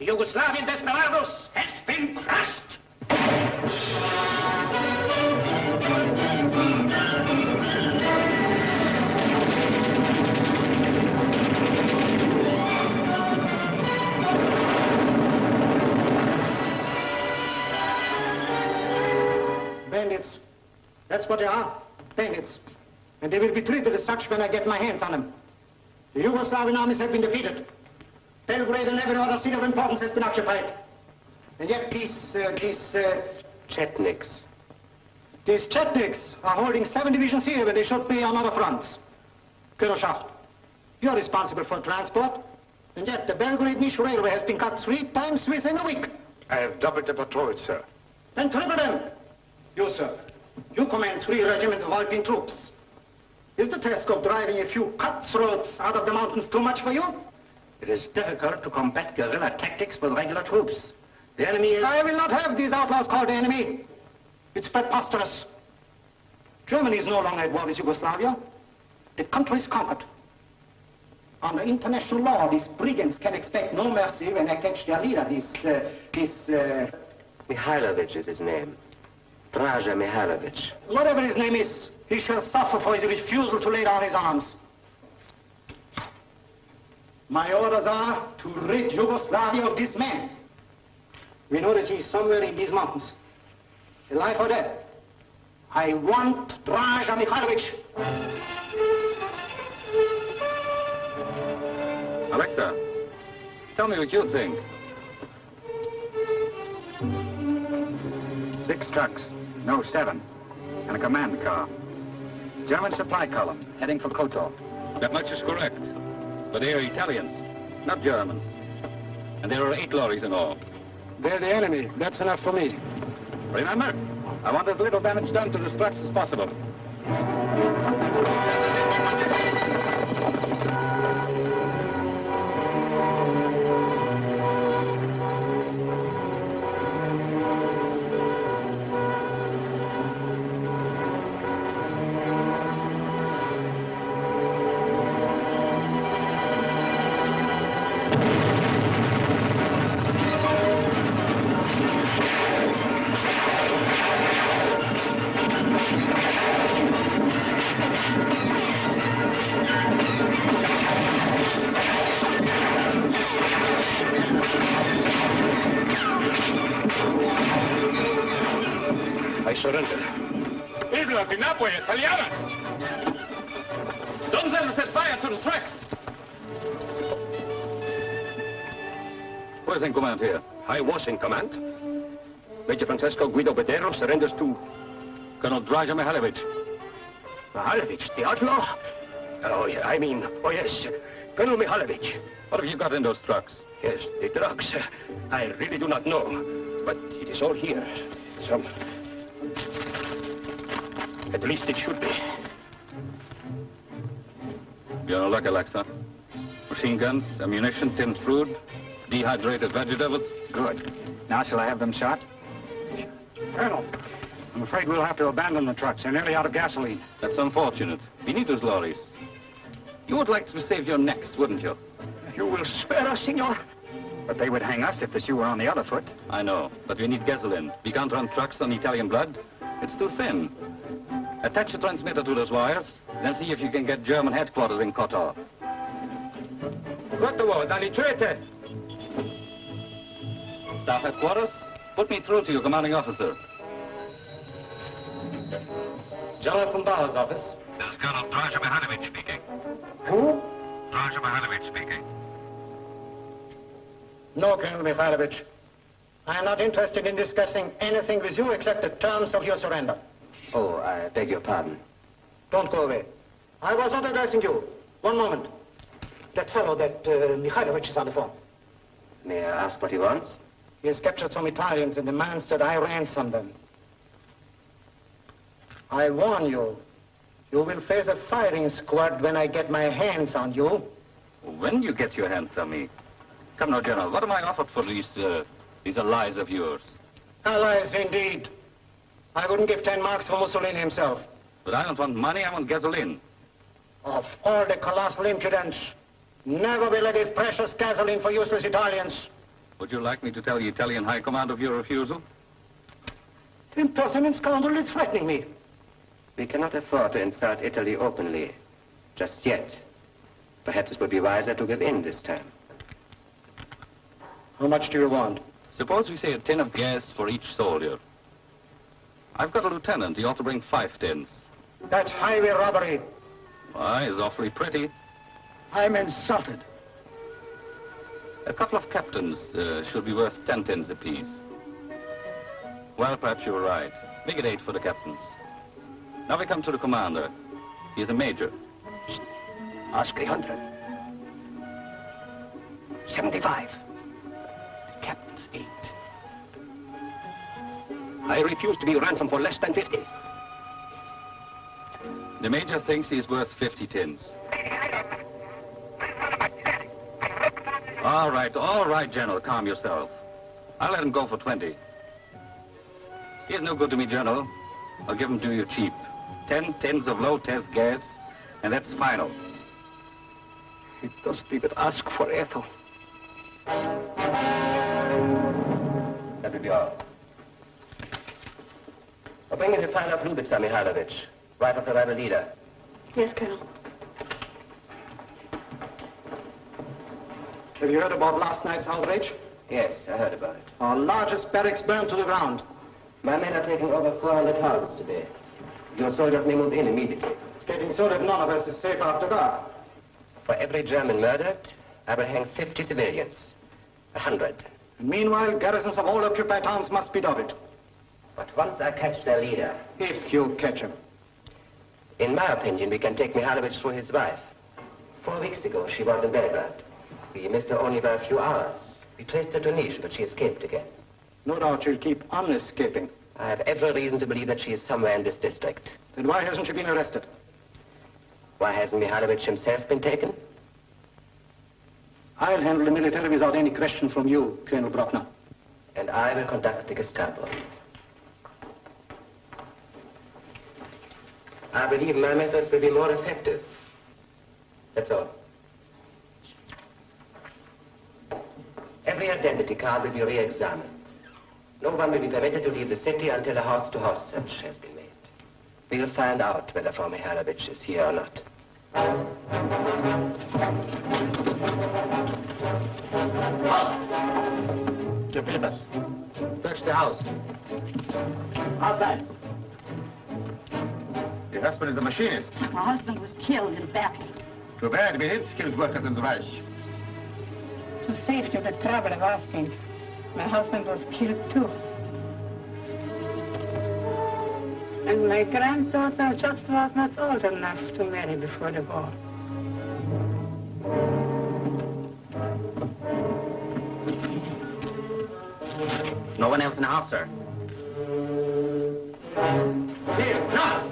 Yugoslavian desperados has been crushed. Bandits. That's what they are. Bandits. And they will be treated as such when I get my hands on them. The Yugoslavian armies have been defeated. Belgrade and every other city of importance has been occupied. And yet these Chetniks. These Chetniks are holding 7 divisions here when they should be on other fronts. Khrushchev, you're responsible for transport. And yet the Belgrade-Niš railway has been cut 3 times within a week. I have doubled the patrols, sir. Then triple them. You, sir. You command 3 regiments of Alpine troops. Is the task of driving a few cutthroats out of the mountains too much for you? It is difficult to combat guerrilla tactics with regular troops. The enemy is... I will not have these outlaws called the enemy. It's preposterous. Germany is no longer at war with Yugoslavia. The country is conquered. Under international law, these brigands can expect no mercy when they catch their leader, Mihailović is his name. Драже Михајловиќа. Whatever his name is, he shall suffer for his refusal to lay down his arms. My orders are to rid Yugoslavia of this man. We know that he is somewhere in these mountains. Alive or dead. I want Драже Михајловиć. Alexa, tell me what you think. 6 trucks, no 7, and a command car. German supply column, heading for Kotor. That much is correct. But they are Italians, not Germans. And there are 8 lorries in all. They're the enemy. That's enough for me. Remember, I want as little damage done to the trucks as possible. Surrender. Isla Tinapue, Italiana! Don't let them set fire to the tracks! Who is in command here? I was in command. Major Francesco Guido Bedero surrenders to... Colonel Драже Михајловиќа. Mihailović, the outlaw? Oh, yes, Colonel Mihailović. What have you got in those trucks? Yes, the drugs. I really do not know, but it is all here. Some... At least it should be. You're no luck, Alexa. Machine guns, ammunition, tinned food, dehydrated vegetables. Good. Now shall I have them shot? Colonel, I'm afraid we'll have to abandon the trucks. They're nearly out of gasoline. That's unfortunate. We need those lorries. You would like to save your necks, wouldn't you? You will spare us, senor? But they would hang us if the shoe were on the other foot. I know, but we need gasoline. We can't run trucks on Italian blood. It's too thin. Attach a transmitter to those wires, then see if you can get German headquarters in Kotor. Gotovo, daličujete? Staff headquarters? Put me through to your commanding officer. General Pumbala's office. This is Colonel Драже Михајловиќа speaking. Who? Драже Михајловиќа speaking. No, Colonel Mihailović. I am not interested in discussing anything with you except the terms of your surrender. Oh, I beg your pardon. Don't go away. I was not addressing you. One moment. That fellow, Mihailović is on the phone. May I ask what he wants? He has captured some Italians and demands that I ransom them. I warn you, you will face a firing squad when I get my hands on you. When you get your hands on me? Come now, General, what am I offered for these allies of yours? Allies, indeed. I wouldn't give 10 marks for Mussolini himself. But I don't want money, I want gasoline. Of all the colossal impudence, never will I give precious gasoline for useless Italians. Would you like me to tell the Italian High Command of your refusal? The impertinent scoundrel is threatening me. We cannot afford to insult Italy openly. Just yet. Perhaps it would be wiser to give in this time. How much do you want? Suppose we say a tin of gas for each soldier. I've got a lieutenant. He ought to bring 5 tins. That's highway robbery. Why, he's awfully pretty. I'm insulted. A couple of captains should be worth 10 tins apiece. Well, perhaps you were right. Make it 8 for the captains. Now we come to the commander. He's a major. Ask 300. 75. The captain's 8. I refuse to be ransomed for less than 50. The major thinks he's worth 50 tins. All right, General, calm yourself. I'll let him go for 20. He's no good to me, General. I'll give him to you cheap. 10 tins of low-test gas, and that's final. It doesn't even ask for Ethel. That will be all. I'll bring me the file of Драже Михајловиќа, right of the rebel leader. Yes, Colonel. Have you heard about last night's outrage? Yes, I heard about it. Our largest barracks burned to the ground. My men are taking over 400 houses today. Your soldiers may move in immediately. It's getting so that none of us is safe after dark. For every German murdered, I will hang 50 civilians. 100. And meanwhile, garrisons of all occupied towns must be dotted. But once I catch their leader... If you catch him. In my opinion, we can take Mihailovich through his wife. 4 weeks ago, she was in Belgrade. We missed her only by a few hours. We traced her to Niš, but she escaped again. No doubt she'll keep on escaping. I have every reason to believe that she is somewhere in this district. Then why hasn't she been arrested? Why hasn't Mihailovich himself been taken? I'll handle the military without any question from you, Colonel Brockner. And I will conduct the Gestapo. I believe my methods will be more effective. That's all. Every identity card will be re-examined. No one will be permitted to leave the city until a house-to-house search has been made. We will find out whether Frau Mihailovich is here or not. Your papers. Search the house. Outside. Your husband is a machinist. My husband was killed in battle. Too bad, we need skilled workers in the Reich. To save you the trouble of asking. My husband was killed too. And my granddaughter just was not old enough to marry before the war. No one else in the house, sir. Here, now!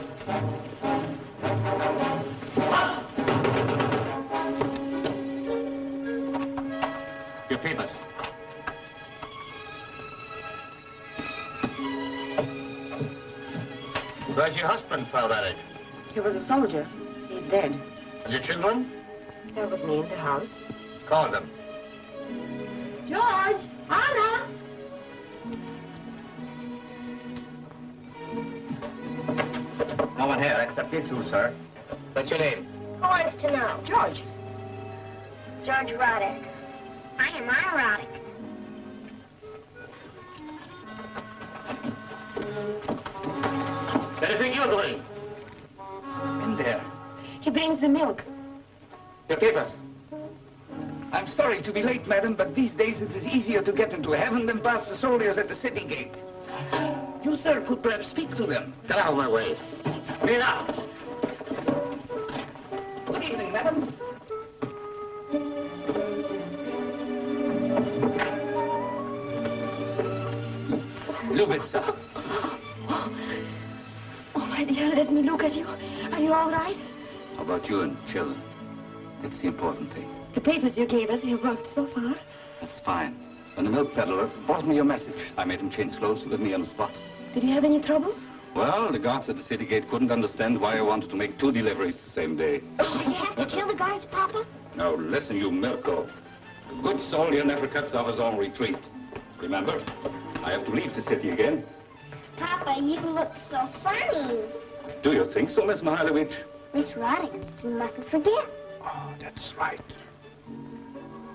Your papers. Where's your husband, Frau Radic? He was a soldier. He's dead. And your children? They're with me in the house. Call them. George! Anna! No one here except you two, sir. What's your name? Who wants to know? George. George Roddick. I am Ira Roddick. Anything you're doing? In there. He brings the milk. Your papers. I'm sorry to be late, madam, but these days it is easier to get into heaven than past the soldiers at the city gate. You, sir, could perhaps speak to them. Get out of my way. Me now. Good evening, madam. Lubitsa. Oh, my dear, let me look at you. Are you all right? How about you and children? That's the important thing. The papers you gave us have worked so far. That's fine. When the milk peddler brought me your message, I made him change clothes with me on the spot. Did you have any trouble? Well, the guards at the city gate couldn't understand why I wanted to make 2 deliveries the same day. Did you have to kill the guards, Papa? Now, listen, you Mirko. A good soldier never cuts off his own retreat. Remember, I have to leave the city again. Papa, you look so funny. Do you think so, Miss Mihailovich? Miss Roddick, you mustn't forget. Oh, that's right.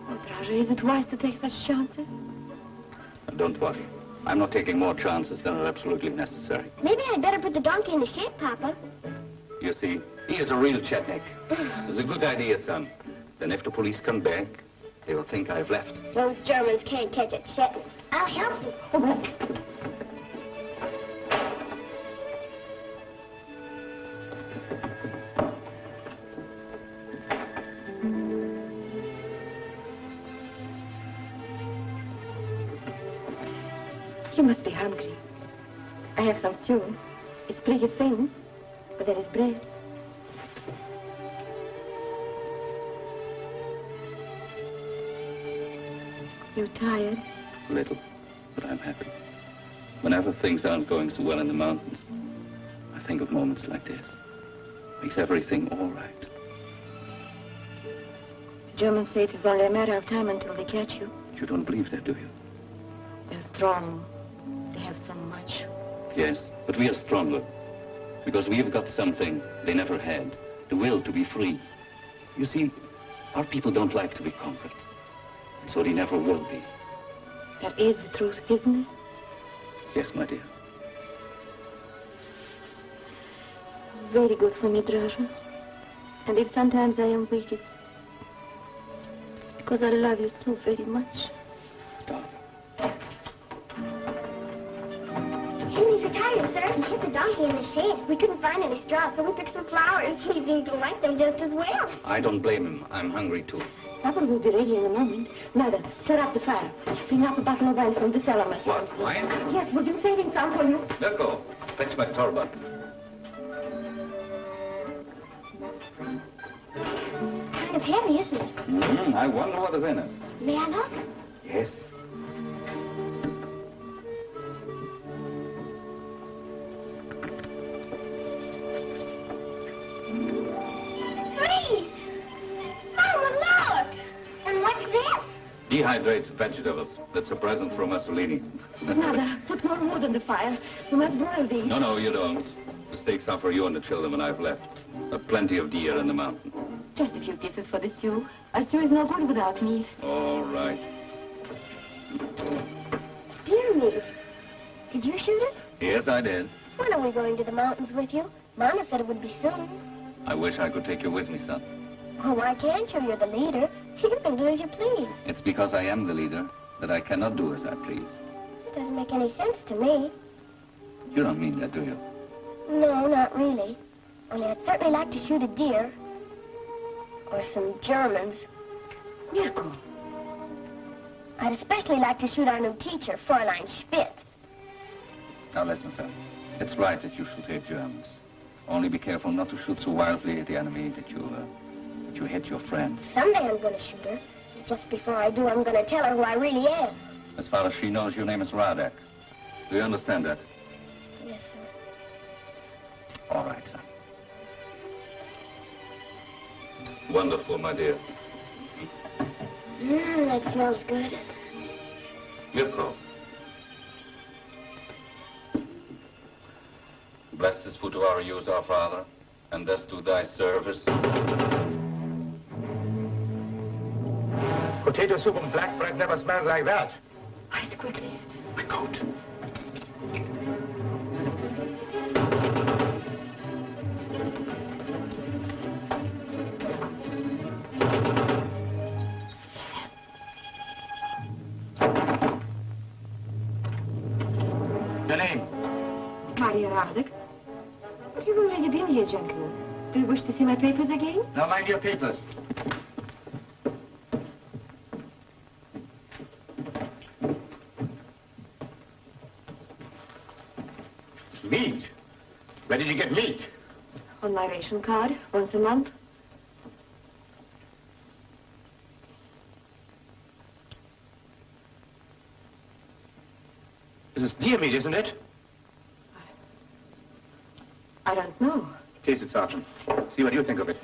Oh, Драже, is it wise to take such chances? Don't worry. I'm not taking more chances than are absolutely necessary. Maybe I'd better put the donkey in the shed, Papa. You see, he is a real Chetnik. It's a good idea, son. Then if the police come back, they will think I've left. Those Germans can't catch a Chetnik. I'll help you. You must be hungry. I have some stew. It's pretty thin, but there is bread. You tired? A little, but I'm happy. Whenever things aren't going so well in the mountains, I think of moments like this. Makes everything all right. The Germans say it is only a matter of time until they catch you. You don't believe that, do you? They're strong. They have so much. Yes, but we are stronger. Because we have got something they never had. The will to be free. You see, our people don't like to be conquered. And so they never will be. That is the truth, isn't it? Yes, my dear. Very good for me, Драже. And if sometimes I am weak, it's because I love you so very much. Darling. Henry's retired, sir. He hid the donkey in the shed. We couldn't find any straw, so we took some flour, and he seemed to like them just as well. I don't blame him. I'm hungry, too. Supper will be ready in a moment. Mother, stir up the fire. Bring up a bottle of wine from the cellar, my son. What, wine? Yes, we've been saving some for you. Let go. Fetch my turban. Kind of heavy, isn't it? I wonder what is in it. May I look? Yes. Freeze! Mama, look! And what's this? Dehydrated vegetables. That's a present from Mussolini. Mother, put more wood on the fire. We must broil these. No, you don't. The steaks are for you and the children when I've left. There are plenty of deer in the mountains. Just a few pieces for the stew. A stew is no good without meat. All right. Dear me. Did you shoot it? Yes, I did. When are we going to the mountains with you? Mama said it would be soon. I wish I could take you with me, son. Oh, why can't you? You're the leader. You can do as you please. It's because I am the leader that I cannot do as I please. It doesn't make any sense to me. You don't mean that, do you? No, not really. Only I'd certainly like to shoot a deer. Or some Germans. Mirko. I'd especially like to shoot our new teacher, Fräulein Spitz. Now listen, son. It's right that you should hate Germans. Only be careful not to shoot so wildly at the enemy that you hit your friends. Someday I'm going to shoot her. Just before I do, I'm going to tell her who I really am. As far as she knows, your name is Radek. Do you understand that? Yes, sir. All right, son. Wonderful, my dear. That smells good. Mirko. Blessed is food to our use, our Father, and thus do thy service. Potato soup and black bread never smelled like that. Hide quickly. My coat. Your name? Maria Radek. But you've already been here, gentlemen. Do you wish to see my papers again? Now mind your papers. Meat? Where did you get meat? On my ration card, once a month. This is deer meat, isn't it? I don't know. Taste it, Sergeant. See what you think of it.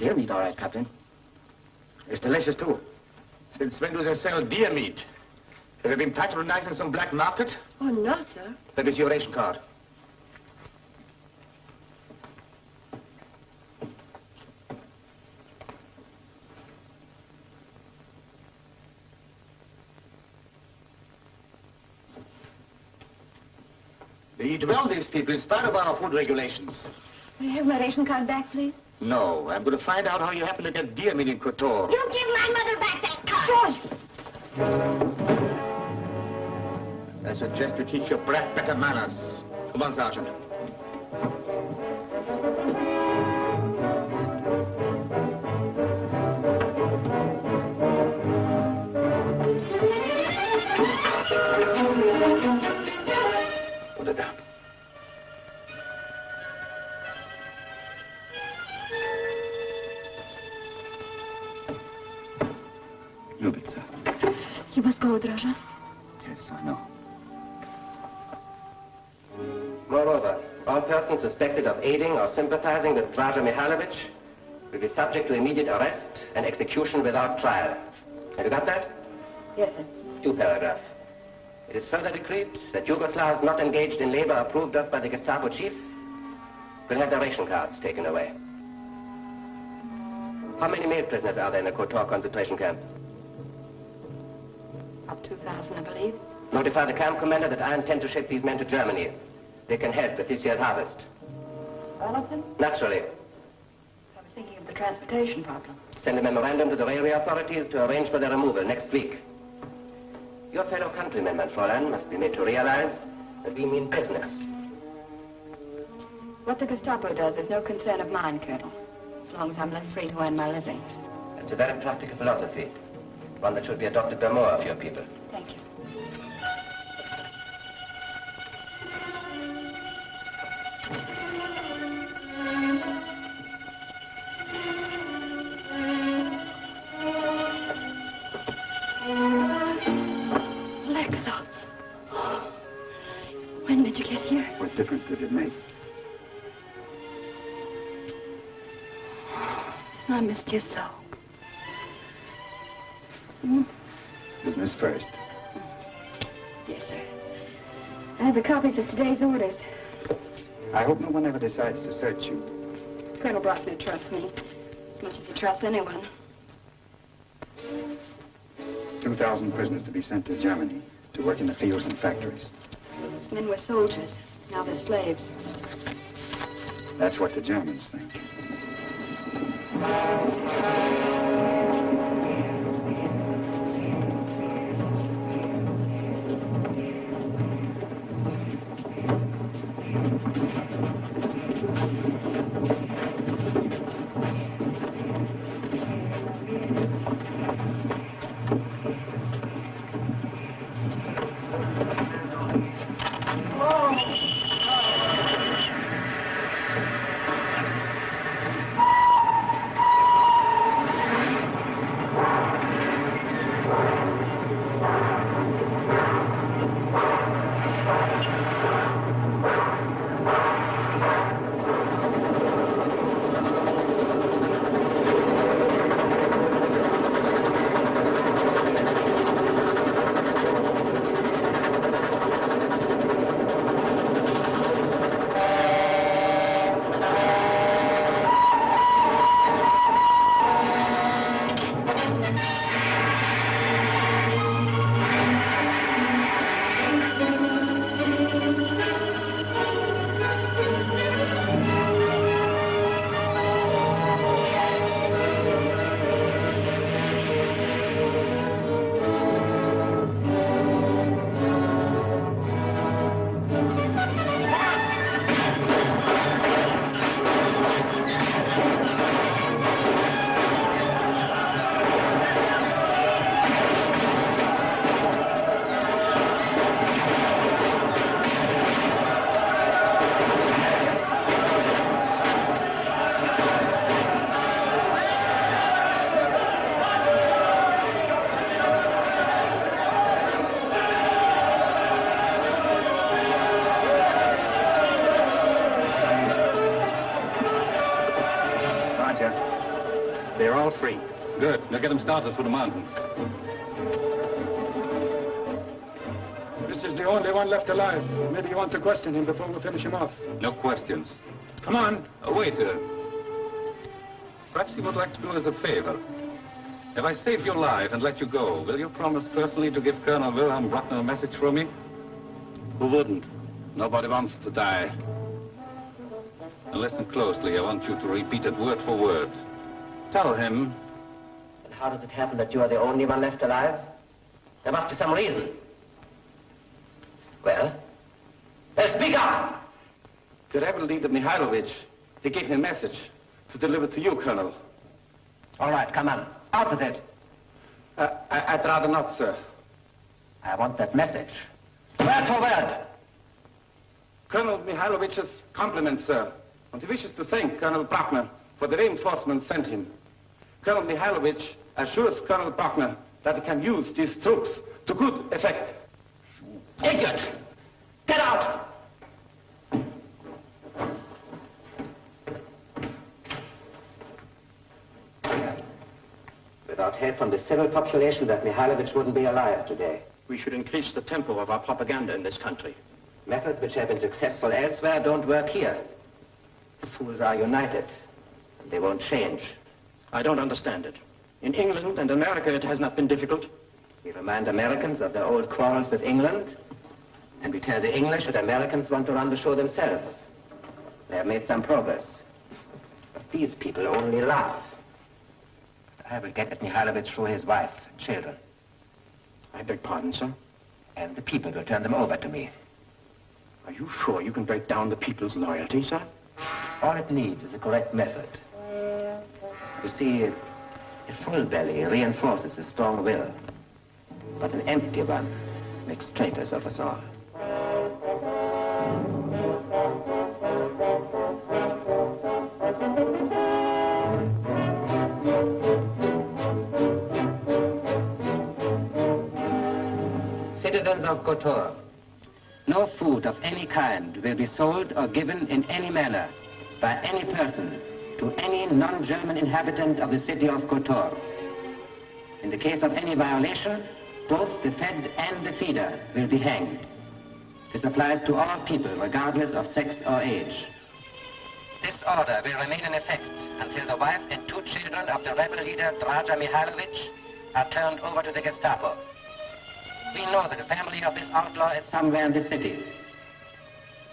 Deer meat, all right, Captain. It's delicious, too. Since when do they sell deer meat? Have you been patronizing some black market? Oh, no, sir. That is your ration card. They eat well, these people, in spite of our food regulations. May I have my ration card back, please? No, I'm going to find out how you happen to get deer meat in Kotor. You give my mother back that card. George! I suggest you teach your brat better manners. Come on, Sergeant. Put it down. Ljubica. You must go, Драже. Yes, I know. Moreover, all persons suspected of aiding or sympathizing with Драже Михајловиќ will be subject to immediate arrest and execution without trial. Have you got that? Yes, sir. 2 paragraphs. It is further decreed that Yugoslavs not engaged in labor approved of by the Gestapo chief will have their ration cards taken away. How many male prisoners are there in the Kotor concentration camp? Up 2,000, I believe. Notify the camp commander that I intend to ship these men to Germany. They can help with this year's harvest. All of them? Naturally. I was thinking of the transportation problem. Send a memorandum to the railway authorities to arrange for their removal next week. Your fellow countrymen, mein Fräulein, must be made to realize that we mean business. What the Gestapo does is no concern of mine, Colonel, as long as I'm left free to earn my living. It's a very practical philosophy, one that should be adopted by more of your people. Thank you. When did you get here? What difference does it make? I missed you so. Business first. Yes, sir. I have the copies of today's orders. I hope no one ever decides to search you. Colonel Brockner trusts me as much as he trusts anyone. 2,000 prisoners to be sent to Germany to work in the fields and factories. Those men were soldiers. Now they're slaves. That's what the Germans think. They're all free. Good. Now get them started for the mountains. This is the only one left alive. Maybe you want to question him before we finish him off. No questions. Come on. Wait. Perhaps you would like to do us a favor. If I save your life and let you go, will you promise personally to give Colonel Wilhelm Bruckner a message from me? Who wouldn't? Nobody wants to die. Now listen closely. I want you to repeat it word for word. Tell him. And how does it happen that you are the only one left alive? There must be some reason. Well? Then speak up! The rebel leader Mihailovich, he gave me a message to deliver to you, Colonel. All right, come on. Out with it. I'd rather not, sir. I want that message. Word for word. Colonel Mihailovich's compliments, sir. And he wishes to thank Colonel Bruckner for the reinforcements sent him. Colonel Mihailovich assures Colonel Bruckner that he can use these troops to good effect. Idiot! Get out! Without help from the civil population, that Mihailovich wouldn't be alive today. We should increase the tempo of our propaganda in this country. Methods which have been successful elsewhere don't work here. The fools are united. They won't change. I don't understand it. In England and America, it has not been difficult. We remind Americans of their old quarrels with England, and we tell the English that Americans want to run the show themselves. They have made some progress. But these people only laugh. I will get at Mihailovich through his wife and children. I beg pardon, sir? And the people will turn them over to me. Are you sure you can break down the people's loyalty, sir? All it needs is a correct method. You see, a full belly reinforces a strong will, but an empty one makes traitors of us all. Citizens of Kotor, no food of any kind will be sold or given in any manner by any person to any non-German inhabitant of the city of Kotor. In the case of any violation, both the fed and the feeder will be hanged. This applies to all people, regardless of sex or age. This order will remain in effect until the wife and 2 children of the rebel leader Draže Mihaiľović are turned over to the Gestapo. We know that the family of this outlaw is somewhere in the city.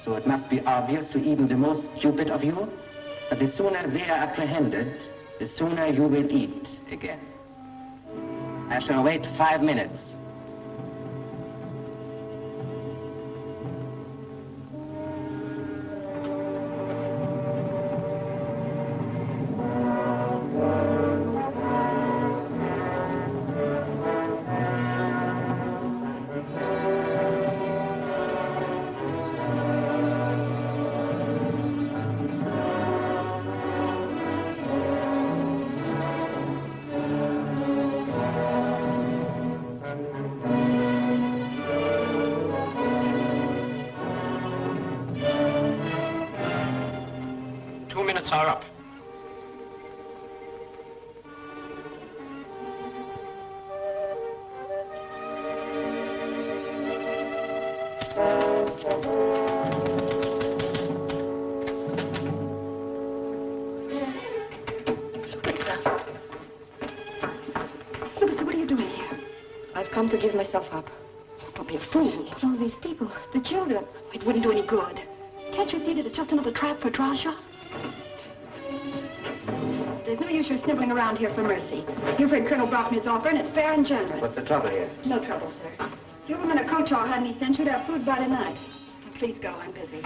So it must be obvious to even the most stupid of you that the sooner they are apprehended, the sooner you will eat again. I shall wait 5 minutes. Are up. What are you doing here? I've come to give myself up. Don't be a fool. But all these people, the children, it wouldn't do any good. Can't you see that it's just another trap for Драже? There's no use your sniveling around here for mercy. You've heard Colonel Bruckner's offer, and it's fair and generous. What's the trouble here? No trouble, sir. If you women at Kotor had any sense, you'd have food by tonight. Please go, I'm busy.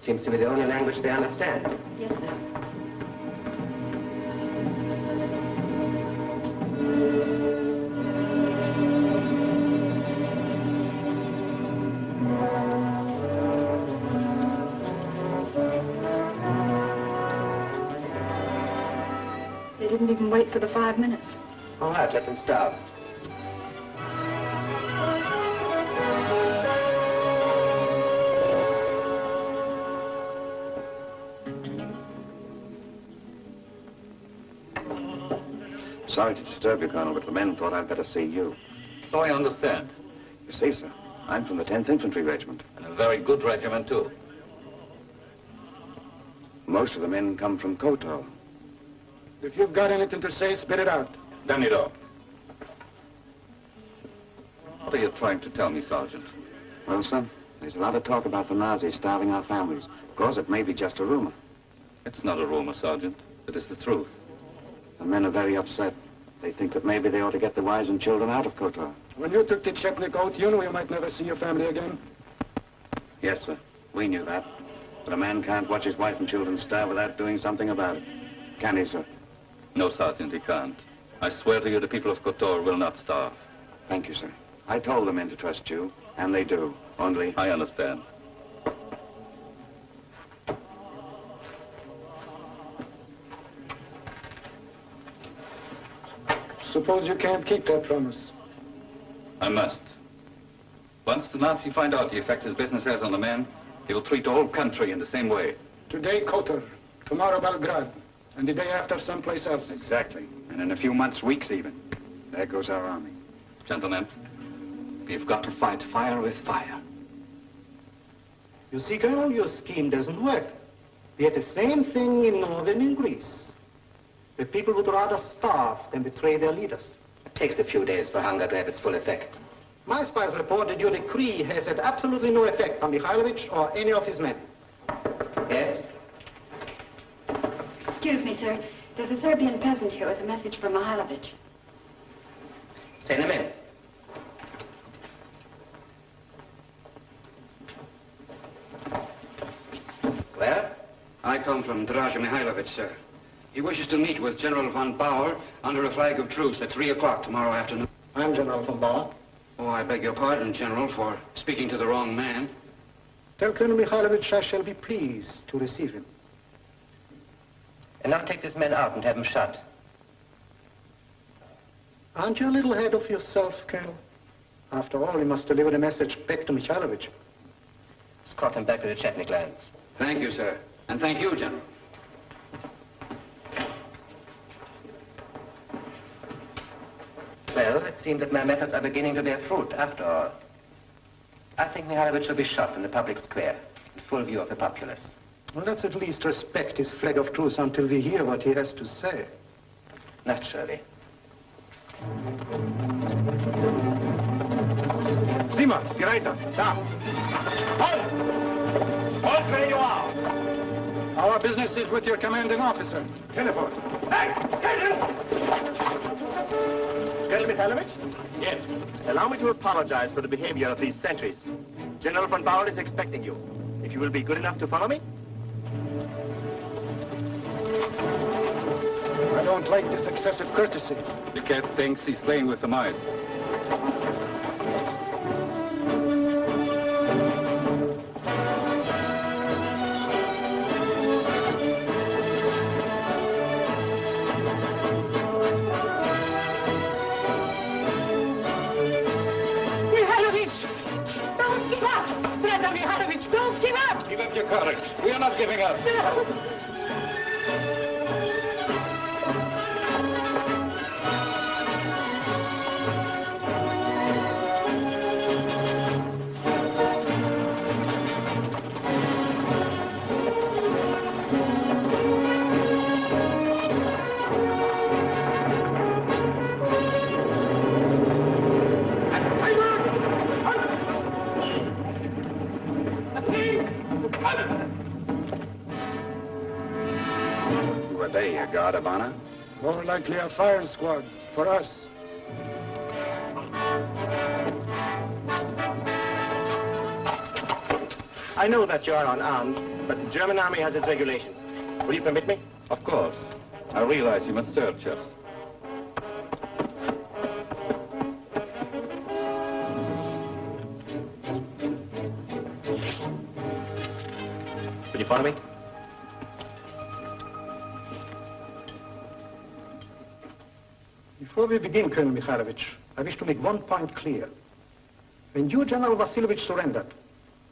Seems to be the only language they understand. Yes, sir. They didn't even wait for the 5 minutes. All right, let them starve. Sorry to disturb you, Colonel, but the men thought I'd better see you. So I understand. You see, sir, I'm from the 10th Infantry Regiment. And a very good regiment, too. Most of the men come from Kotor. If you've got anything to say, spit it out. Danilo. What are you trying to tell me, Sergeant? Well, sir, there's a lot of talk about the Nazis starving our families. Of course, it may be just a rumor. It's not a rumor, Sergeant. It is the truth. The men are very upset. They think that maybe they ought to get the wives and children out of Kotor. When you took the Chetnik oath, you knew you might never see your family again. Yes, sir. We knew that. But a man can't watch his wife and children starve without doing something about it. Can he, sir? No, Sergeant, he can't. I swear to you the people of Kotor will not starve. Thank you, sir. I told the men to trust you, and they do. Only... I understand. Suppose you can't keep that promise. I must. Once the Nazi find out the effect his business has on the men, he will treat the whole country in the same way. Today, Kotor. Tomorrow, Belgrade. And the day after, someplace else. Exactly. And in a few months, weeks even. There goes our army. Gentlemen, we've got to fight fire with fire. You see, Colonel, your scheme doesn't work. We had the same thing in Northern and Greece. The people would rather starve than betray their leaders. It takes a few days for hunger to have its full effect. My spies report that your decree has had absolutely no effect on Mihailovich or any of his men. Yes? Excuse me, sir. There's a Serbian peasant here with a message for Mihailovich. Send him in. Well? I come from Draže Mihaiľović, sir. He wishes to meet with General von Bauer under a flag of truce at 3 o'clock tomorrow afternoon. I'm General von Bauer. Oh, I beg your pardon, General, for speaking to the wrong man. Tell Colonel Mihailovich I shall be pleased to receive him. And now take this man out and have him shot. Aren't you a little ahead of yourself, Colonel? After all, you must deliver the message back to Mihailovich. Escort him back to the Chetnik lands. Thank you, sir. And thank you, General. Well, it seems that my methods are beginning to bear fruit, after all. I think Mihailovich shall be shot in the public square, in full view of the populace. Well, let's at least respect his flag of truce until we hear what he has to say. Naturally. Zima, Gereiter, da. Halt! Halt where you are! Our business is with your commanding officer. Telephone. Hey! Colonel Mihailovich? Yes. Allow me to apologize for the behavior of these sentries. General von Bauer is expecting you. If you will be good enough to follow me? I don't like this excessive courtesy. The cat thinks he's playing with the mice. Give up your courage. We are not giving up. No. Were they a guard of honor? More likely a fire squad for us. I know that you are unarmed, but the German army has its regulations. Will you permit me? Of course. I realize you must search us. Will you follow me? Before we begin, Colonel Mihailovich, I wish to make one point clear. When you, General Vasilovich, surrendered,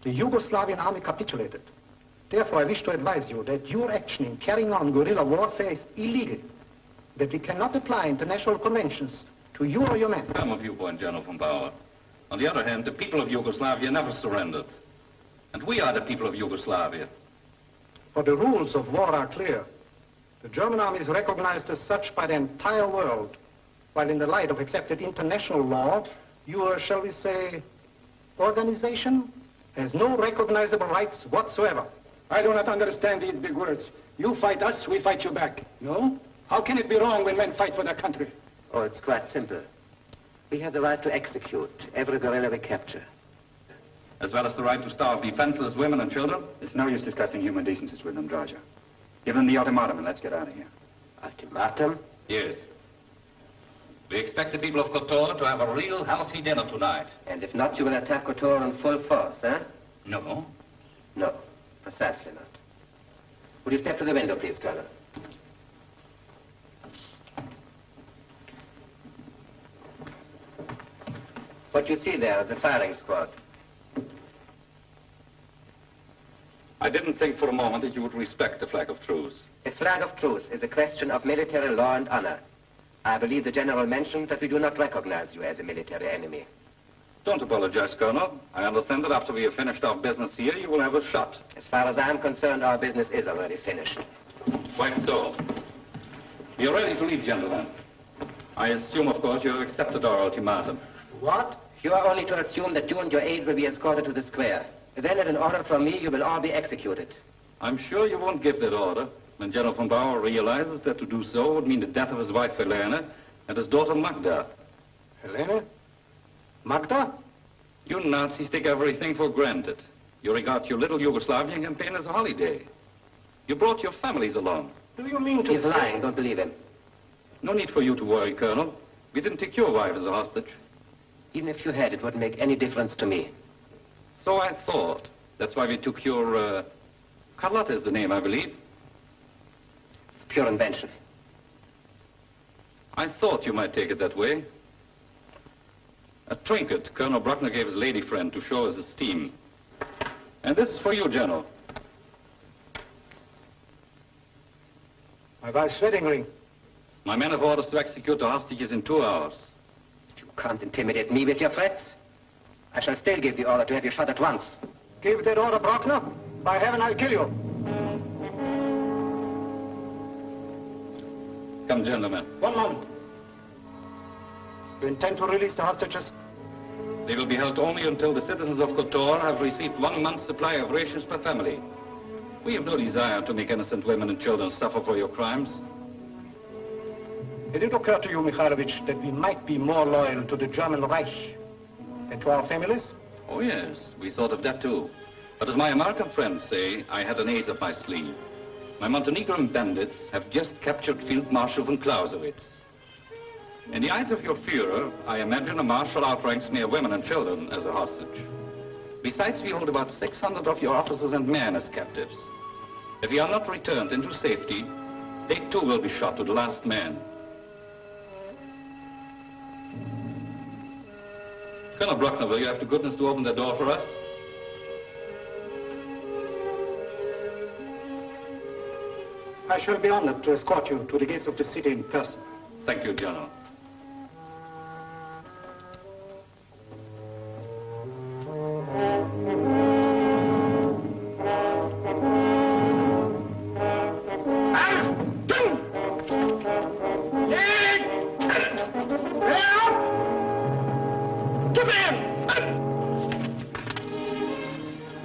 the Yugoslavian army capitulated. Therefore, I wish to advise you that your action in carrying on guerrilla warfare is illegal. that we cannot apply international conventions to you or your men. From a viewpoint, General von Bauer. On the other hand, the people of Yugoslavia never surrendered. And we are the people of Yugoslavia. For the rules of war are clear. The German army is recognized as such by the entire world, while in the light of accepted international law, your, shall we say, organization has no recognizable rights whatsoever. I do not understand these big words. You fight us, we fight you back. No? How can it be wrong when men fight for their country? Oh, it's quite simple. We have the right to execute every guerrilla we capture. As well as the right to starve defenseless women and children? It's no use discussing human decencies with them, Драже. Give them the ultimatum and let's get out of here. Ultimatum? Yes. We expect the people of Kotor to have a real healthy dinner tonight. And if not, you will attack Kotor in full force, eh? No. No, precisely not. Would you step to the window, please, Colonel? What you see there is a firing squad. I didn't think for a moment that you would respect the flag of truce. A flag of truce is a question of military law and honor. I believe the General mentioned that we do not recognize you as a military enemy. Don't apologize, Colonel. I understand that after we have finished our business here, you will have a shot. As far as I'm concerned, our business is already finished. Quite so. We are ready to leave, gentlemen. I assume, of course, you have accepted our ultimatum. What? You are only to assume that you and your aides will be escorted to the square. Then, at an order from me, you will all be executed. I'm sure you won't give that order when General von Bauer realizes that to do so would mean the death of his wife, Helene, and his daughter, Magda. Helene? Magda? You Nazis take everything for granted. You regard your little Yugoslavian campaign as a holiday. You brought your families along. Do you mean to He's lying. Don't believe him. No need for you to worry, Colonel. We didn't take your wife as a hostage. Even if you had, it wouldn't make any difference to me. So I thought. That's why we took your, Carlotta is the name, I believe. It's pure invention. I thought you might take it that way. A trinket Colonel Bruckner gave his lady friend to show his esteem. And this is for you, General. My wife's wedding ring. My men have orders to execute the hostages in 2 hours. You can't intimidate me with your threats. I shall still give the order to have you shot at once. Give that order, Bruckner. By heaven, I'll kill you. Come, gentlemen. One moment. You intend to release the hostages? They will be held only until the citizens of Kotor have received 1 month's supply of rations per family. We have no desire to make innocent women and children suffer for your crimes. Did it occur to you, Mihailovich, that we might be more loyal to the German Reich than to our families? Oh, yes, we thought of that too. But as my American friends say, I had an ace up my sleeve. My Montenegrin bandits have just captured Field Marshal von Clausewitz. In the eyes of your Führer, I imagine a marshal outranks mere women and children as a hostage. Besides, we hold about 600 of your officers and men as captives. If we are not returned into safety, they too will be shot to the last man. Colonel Bruckner, will you have the goodness to open the door for us? I shall be honored to escort you to the gates of the city in person. Thank you, General.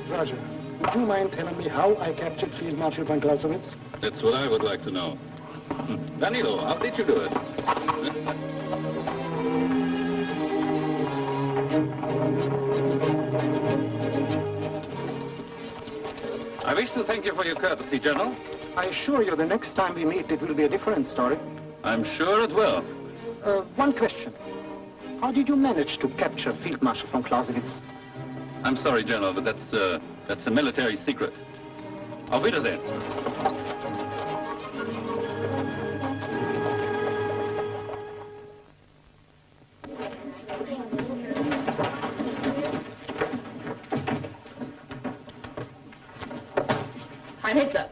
Драже, would you mind telling me how I captured Field Marshal von Clausewitz? That's what I would like to know. Danilo, how did you do it? I wish to thank you for your courtesy, General. I assure you the next time we meet, it will be a different story. I'm sure it will. One question. How did you manage to capture Field Marshal von Clausewitz? I'm sorry, General, but that's a military secret. Auf Wiedersehen. Heil Hitler.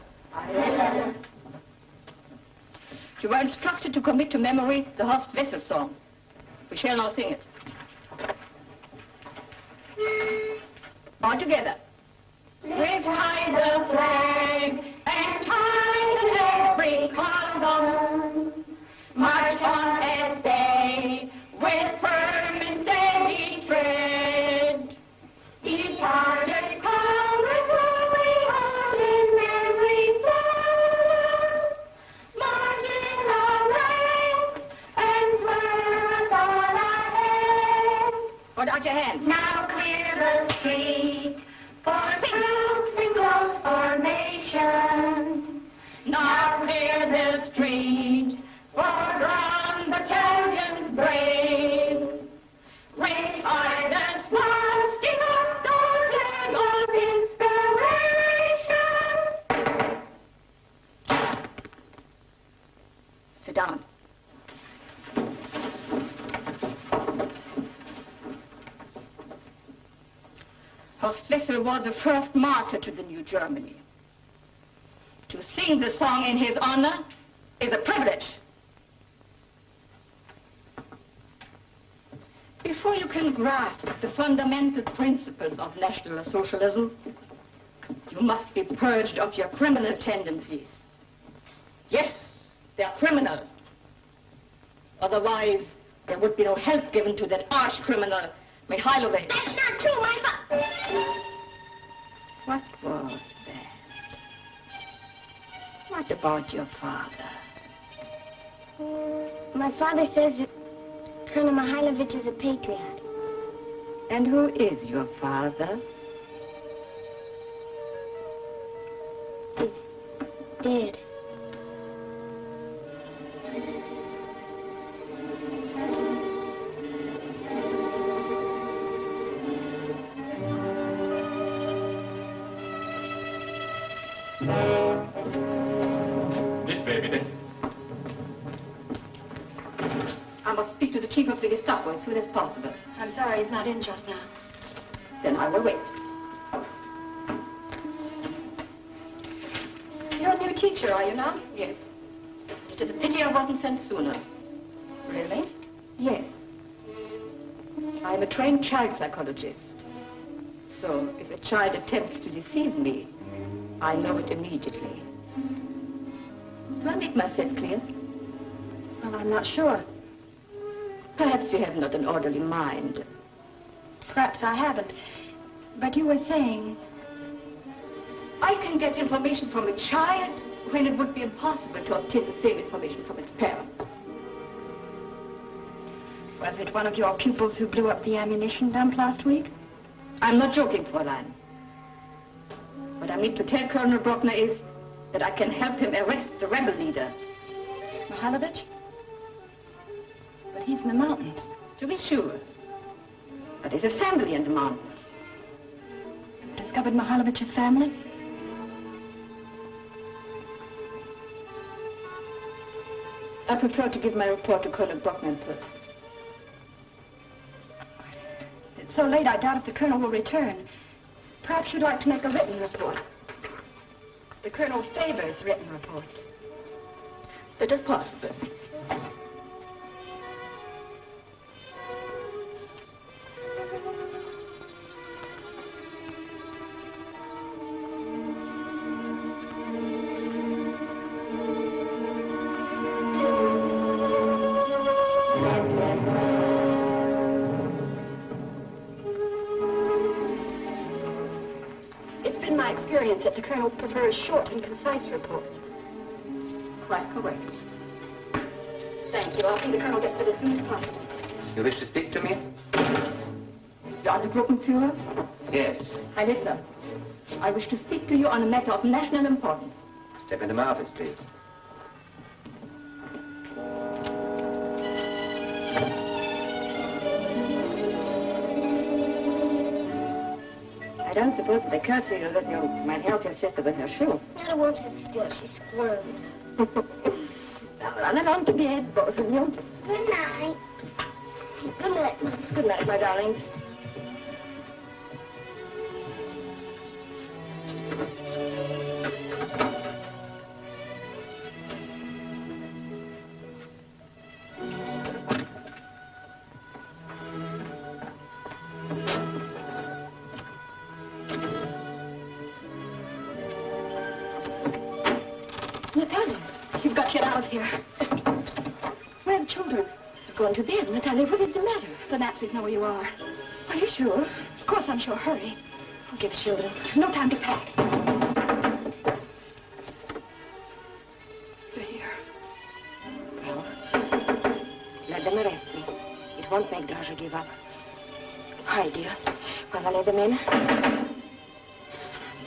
You were instructed to commit to memory the Horst Wessel song. We shall now sing it. All together. Lift high the flag and tighten every column. March on as they with firm and steady tread. Each hearted comrade slowly on in every step. March in our ranks and swerve on ahead. Hold out your hands. Now clear the street for troops in close formation. Now clear the street for drum battalions brave. Ring high the swastika, golden of inspiration. Sit down. Horst Wessel was the first martyr to the new Germany. To sing the song in his honor is a privilege. Before you can grasp the fundamental principles of National Socialism, you must be purged of your criminal tendencies. Yes, they're criminal. Otherwise, there would be no help given to that arch-criminal, Mihailovich. That's not true, my father. What was that? What about your father? My father says that Colonel Mihailovich is a patriot. And who is your father? He's dead. This way, bitte. I must speak to the chief of the Gestapo as soon as possible. I'm sorry he's not in just now. Then I will wait. You're a new teacher, are you not? Yes. It is a pity I wasn't sent sooner. Really? Yes. I am a trained child psychologist. So if a child attempts to deceive me, I know it immediately. Do I make myself clear? Well, I'm not sure. Perhaps you have not an orderly mind. Perhaps I haven't. But you were saying... I can get information from a child when it would be impossible to obtain the same information from its parents. Was it one of your pupils who blew up the ammunition dump last week? I'm not joking, Fräulein. What I mean to tell Colonel Bruckner is that I can help him arrest the rebel leader. Mihailovich? But he's in the mountains. To be sure. But his family in the mountains. You discovered Mikhailovich's family? I prefer to give my report to Colonel Bruckner in person. It's so late, I doubt if the colonel will return. Perhaps you'd like to make a written report. The colonel favors written reports. It is possible. That the colonel prefers short and concise reports. Quite correct. Thank you. I'll see the colonel gets it as soon as possible. You wish to speak to me? You are the Gruppenführer? Yes. Herr Hitler, I wish to speak to you on a matter of national importance. Step into my office, please. I don't suppose it occurs to you that you might help your sister with her shoe. Nana won't sit still. She squirms. Now run along to bed, both of you. Good night. Good night. Good night, my darlings. here. Where are the children? They're going to bed, Natalia. What is the matter? The Nazis know where you are. Are you sure? Of course I'm sure. Hurry. I'll get the children. No time to pack. They're here. Well, let them arrest me. It won't make Драже give up. Hi, dear. While I let them in.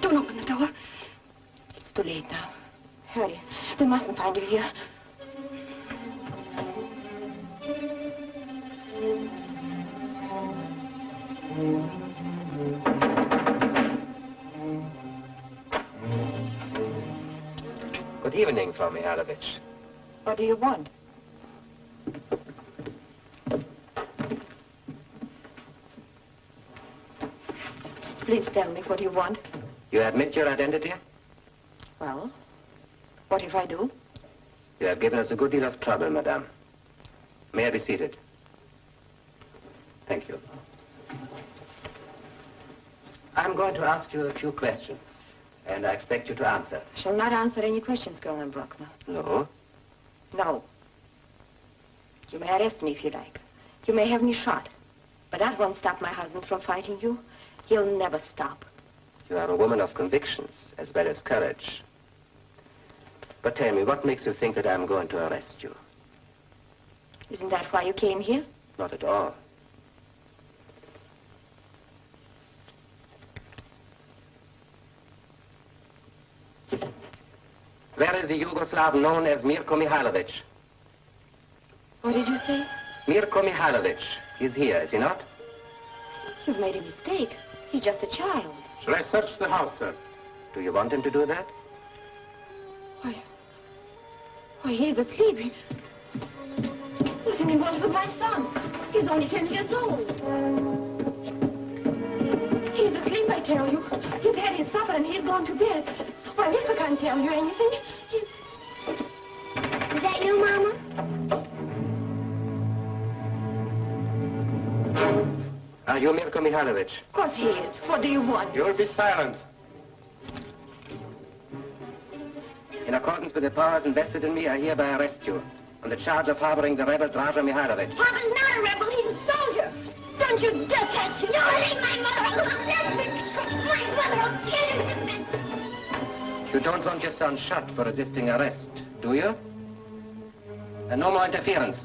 Don't open the door. It's too late now. Hurry. They mustn't find you here. Good evening, Frau Mihailović. What do you want? Please tell me what you want. You admit your identity? Well, what if I do? You have given us a good deal of trouble, madame. May I be seated? Thank you. I'm going to ask you a few questions, and I expect you to answer. I shall not answer any questions, Colonel Bruckner. No? No. You may arrest me if you like. You may have me shot. But that won't stop my husband from fighting you. He'll never stop. You are a woman of convictions, as well as courage. But tell me, what makes you think that I'm going to arrest you? Isn't that why you came here? Not at all. Where is the Yugoslav known as Mirko Mihailović? What did you say? Mirko Mihailović. He's here, is he not? You've made a mistake. He's just a child. Shall I search the house, sir? Do you want him to do that? Why, he's asleep. Nothing involved with my son. He's only 10 years old. He's asleep, I tell you. He's had his supper and he's gone to bed. Why, Rika can't tell you anything. Is that you, Mama? Are you Mirko Mihailović? Of course he is. What do you want? You'll be silent. In accordance with the powers invested in me, I hereby arrest you on the charge of harboring the rebel Драже Михајловиќ. Papa's not a rebel. He's a soldier. Don't you dare touch him. No, leave my mother alone. My brother will kill him. You don't want your son shot for resisting arrest, do you? And no more interference.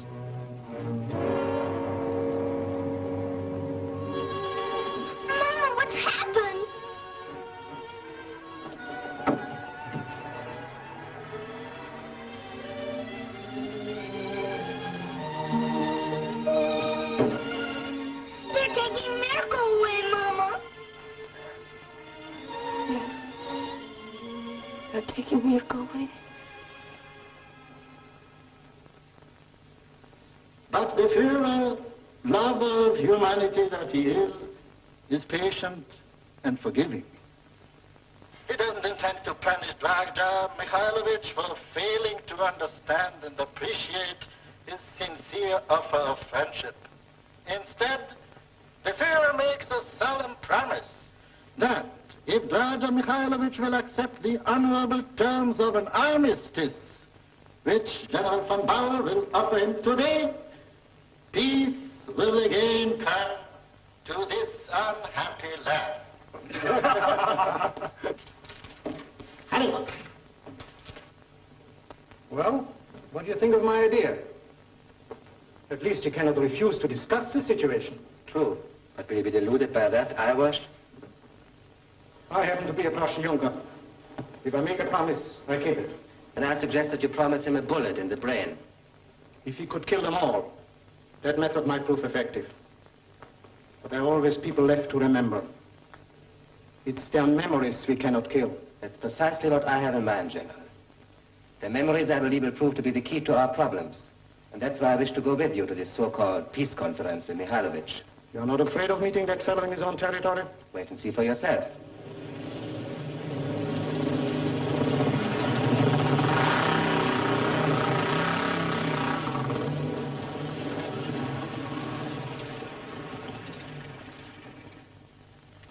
Mama, what's happened? They're taking Mirko away, Mama. Yes. They're taking Mirko away. But the Führer, lover of humanity that he is patient and forgiving. He doesn't intend to punish Драже Михајловиć for failing to understand and appreciate his sincere offer of friendship. Instead, the Führer makes a solemn promise that if Драже Михајловиć will accept the honorable terms of an armistice, which General von Bauer will offer him today, peace will again come to this unhappy land. Honey. Well, what do you think of my idea? At least you cannot refuse to discuss the situation. True. But will you be deluded by that, eyewash? I happen to be a Prussian Junker. If I make a promise, I keep it. And I suggest that you promise him a bullet in the brain. If he could kill them all, that method might prove effective. But there are always people left to remember. It's their memories we cannot kill. That's precisely what I have in mind, General. The memories, I believe, will prove to be the key to our problems. And that's why I wish to go with you to this so-called peace conference with Mihailović. You're not afraid of meeting that fellow in his own territory? Wait and see for yourself.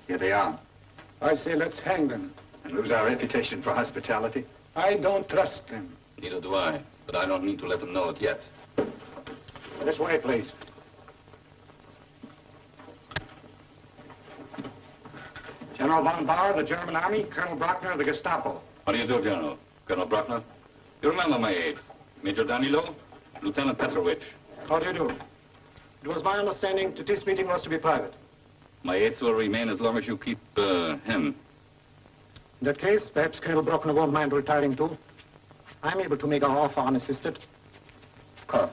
Here they are. I say let's hang them. And lose our reputation for hospitality. I don't trust them. Neither do I. but I don't need to let them know it yet. This way, please. General von Bauer, the German Army, Colonel Brockner, the Gestapo. How do you do, General? Colonel Brockner? You remember my aides, Major Danilo, Lieutenant Petrovich. How do you do? It was my understanding that this meeting was to be private. My aides will remain as long as you keep him. In that case, perhaps Colonel Brockner won't mind retiring too. I'm able to make our offer unassisted. Of course.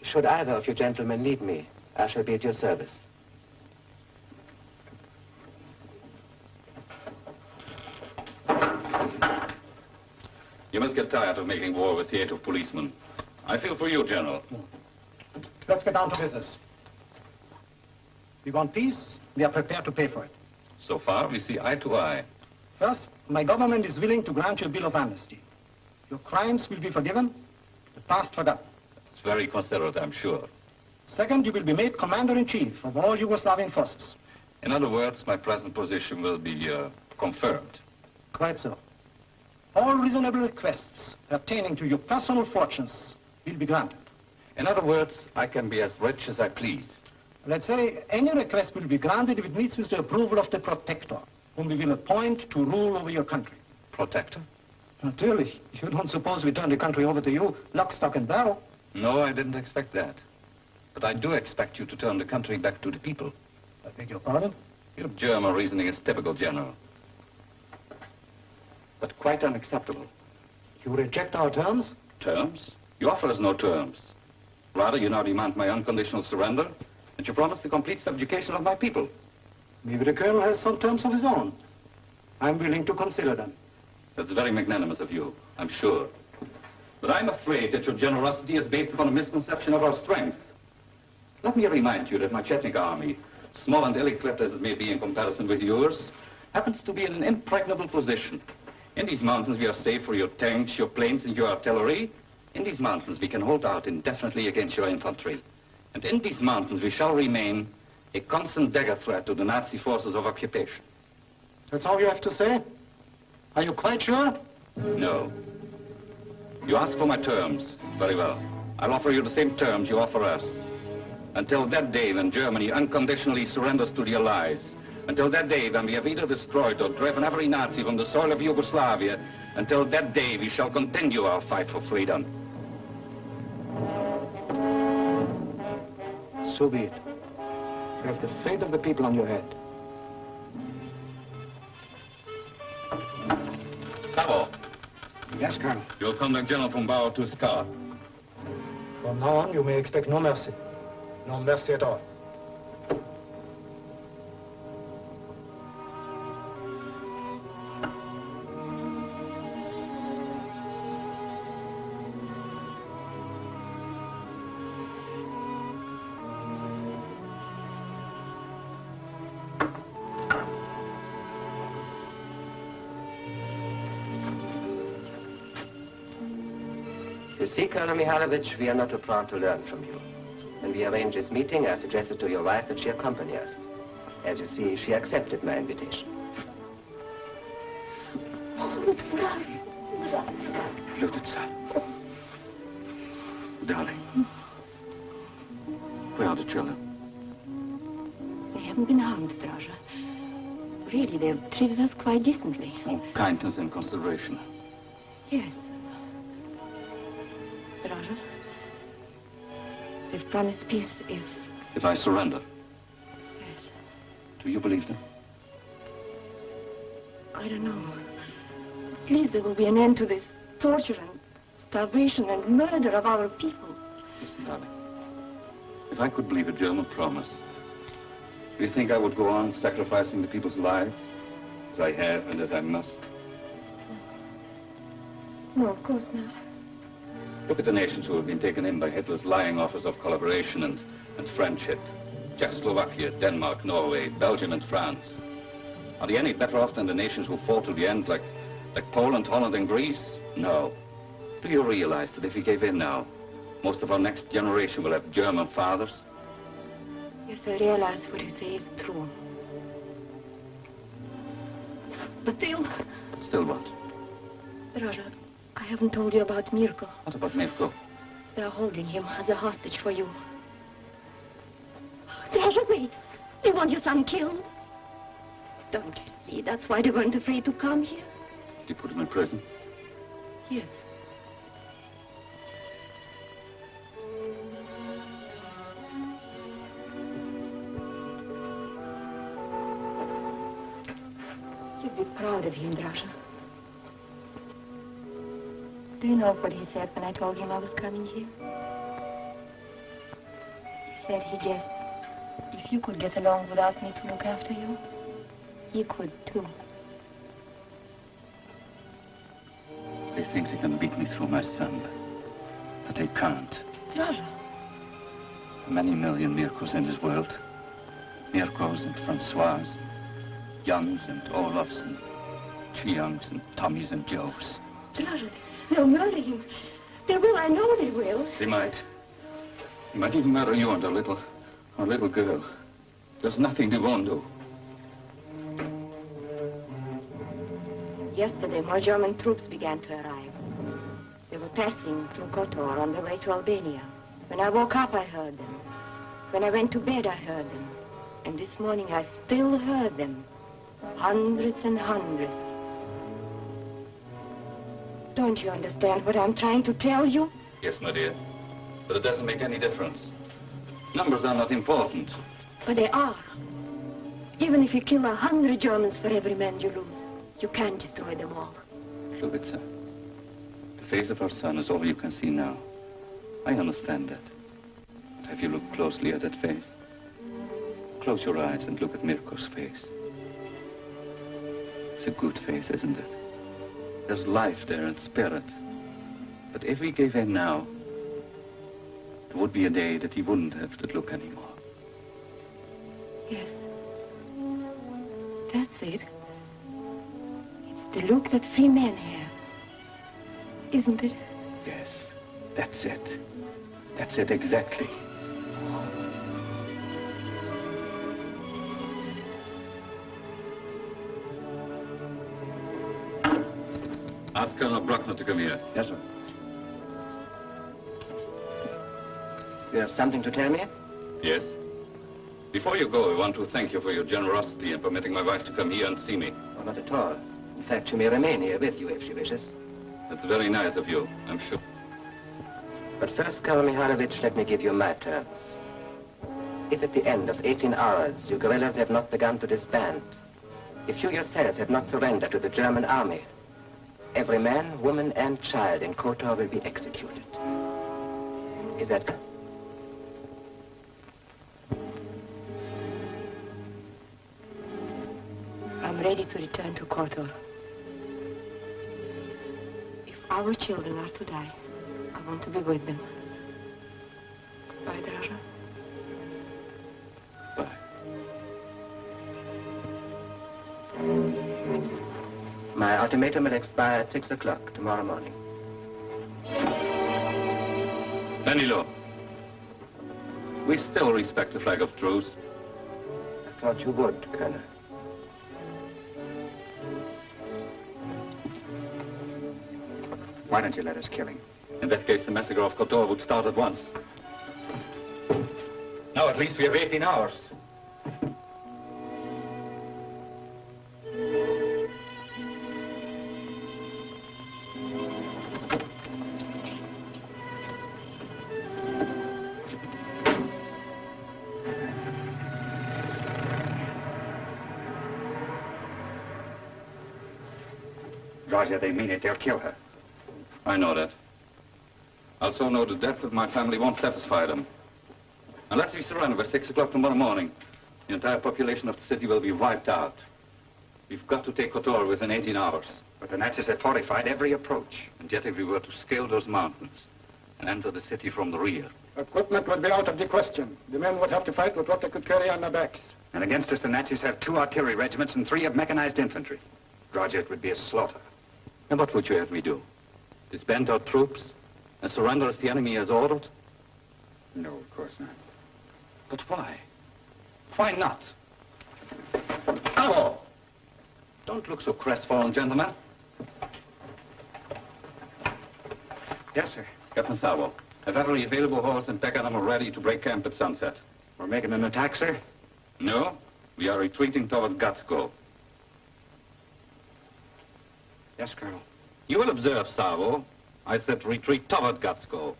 Should either of you gentlemen need me, I shall be at your service. You must get tired of making war with the aid of policemen. I feel for you, General. Let's get down to business. We want peace. We are prepared to pay for it. So far, we see eye to eye. First, my government is willing to grant you a bill of amnesty. Your crimes will be forgiven, the past forgotten. It's very considerate, I'm sure. Second, you will be made commander-in-chief of all Yugoslavian forces. In other words, my present position will be confirmed. Quite so. All reasonable requests pertaining to your personal fortunes will be granted. In other words, I can be as rich as I please. Let's say any request will be granted if it meets with the approval of the protector, whom we will appoint to rule over your country. Protector? Naturally. You don't suppose we turn the country over to you, lock, stock, and barrel? No, I didn't expect that. But I do expect you to turn the country back to the people. I beg your pardon? Your German reasoning is typical, General. But quite unacceptable. You reject our terms? Terms? You offer us no terms. Rather, you now demand my unconditional surrender, and you promise the complete subjugation of my people. Maybe the Colonel has some terms of his own. I'm willing to consider them. That's very magnanimous of you, I'm sure. But I'm afraid that your generosity is based upon a misconception of our strength. Let me remind you that my Chetnik army, small and ill-equipped as it may be in comparison with yours, happens to be in an impregnable position. In these mountains we are safe for your tanks, your planes, and your artillery. In these mountains we can hold out indefinitely against your infantry. And in these mountains we shall remain a constant dagger threat to the Nazi forces of occupation. That's all you have to say? Are you quite sure? No. You ask for my terms. Very well. I'll offer you the same terms you offer us. Until that day when Germany unconditionally surrenders to the Allies. Until that day when we have either destroyed or driven every Nazi from the soil of Yugoslavia. Until that day we shall continue our fight for freedom. So be it. You have the fate of the people on your head. Savo. Yes, Colonel. You'll conduct General von Bauer to his car. From now on, you may expect no mercy. No mercy at all. You see, Colonel Mihailovich, we are not too proud to learn from you. When we arranged this meeting, I suggested to your wife that she accompany us. As you see, she accepted my invitation. Lutitsa. Darling. Where are the children? They haven't been harmed, Драже. Really, they've treated us quite decently. Oh, kindness and consideration. Yes. Драже, they've promised peace If I surrender? Yes. Do you believe them? I don't know. At least there will be an end to this torture and starvation and murder of our people. Listen, darling. If I could believe a German promise, do you think I would go on sacrificing the people's lives, as I have and as I must? No, of course not. Look at the nations who have been taken in by Hitler's lying offers of collaboration and friendship. Czechoslovakia, Denmark, Norway, Belgium, and France. Are they any better off than the nations who fought to the end, like Poland, Holland, and Greece? No. Do you realize that if we gave in now, most of our next generation will have German fathers? Yes, I realize what you say is true. But still... Still what? Драже, I haven't told you about Mirko. What about Mirko? They're holding him as a hostage for you. Драже, wait. They want your son killed. Don't you see? That's why they weren't afraid to come here. Did you put him in prison? Yes. You'd be proud of him, Драже. Do you know what he said when I told him I was coming here? He said he guessed if you could get along without me to look after you, he could too. They think they can beat me through my son, but they can't. Драже. Many million Mirkos in this world. Mirkos and Francois, Jans and Olafs and Chiangs and Tommies and Joes. Драже, they'll murder him. They will, I know they will. They might. They might even murder you and our little girl. There's nothing they won't do. Yesterday, more German troops began to arrive. They were passing through Kotor on their way to Albania. When I woke up, I heard them. When I went to bed, I heard them. And this morning, I still heard them. Hundreds and hundreds. Don't you understand what I'm trying to tell you? Yes, my dear. But it doesn't make any difference. Numbers are not important. But they are. Even if you kill 100 Germans for every man you lose, you can't destroy them all. Lubitsa, the face of our son is all you can see now. I understand that. But have you looked closely at that face? Close your eyes and look at Mirko's face. It's a good face, isn't it? There's life there and spirit. But if we gave in now, there would be a day that he wouldn't have to look anymore. Yes. That's it. It's the look that free men have. Isn't it? Yes, that's it. That's it exactly. Ask Colonel Bruckner to come here. Yes, sir. You have something to tell me? Yes. Before you go, I want to thank you for your generosity in permitting my wife to come here and see me. Oh, not at all. In fact, she may remain here with you if she wishes. That's very nice of you, I'm sure. But first, Colonel Mihailovich, let me give you my terms. If at the end of 18 hours you guerrillas have not begun to disband, if you yourself have not surrendered to the German army, every man, woman, and child in Kotor will be executed. Is that good? I'm ready to return to Kotor. If our children are to die, I want to be with them. Goodbye, Драже. Bye. My ultimatum will expire at 6 o'clock tomorrow morning. Danilo, we still respect the flag of truce. I thought you would, Colonel. Why don't you let us kill him? In that case, the massacre of Kotor would start at once. Now at least we have 18 hours. Roger, they mean it. They'll kill her. I know that. I also know the death of my family won't satisfy them. Unless we surrender by 6 o'clock tomorrow morning, the entire population of the city will be wiped out. We've got to take Kotor within 18 hours. But the Nazis have fortified every approach. And yet if we were to scale those mountains and enter the city from the rear... Equipment would be out of the question. The men would have to fight with what they could carry on their backs. And against us, the Nazis have 2 artillery regiments and 3 of mechanized infantry. Roger, it would be a slaughter. And what would you have me do? Disband our troops and surrender as the enemy has ordered? No, of course not. But why? Why not? Hello! Don't look so crestfallen, gentlemen. Yes, sir. Captain Salvo, have every available horse and pack animal ready to break camp at sunset. We're making an attack, sir? No, we are retreating toward Gatsko. Yes, Colonel. You will observe, Salvo. I said retreat toward Gatsko.